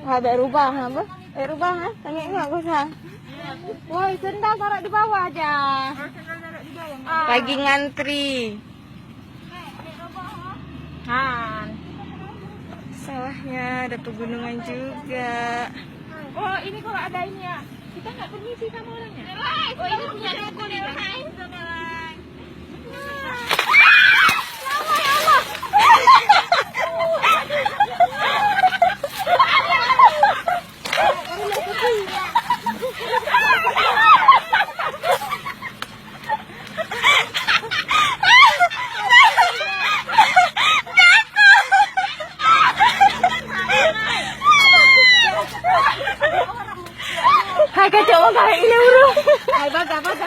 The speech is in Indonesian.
Habis rubah apa? Rubah ha? Tanya enggak aku sah. Woi, sendal taruh di bawah aja. Lagi ngantri. Han. Sawahnya ada pegunungan juga. Oh, ini kalau ada ini ya. Kita nggak permisi sama orangnya. Oh, ini punya aku nih. Hai kacau kayak ini bro. Hai, baga. Kami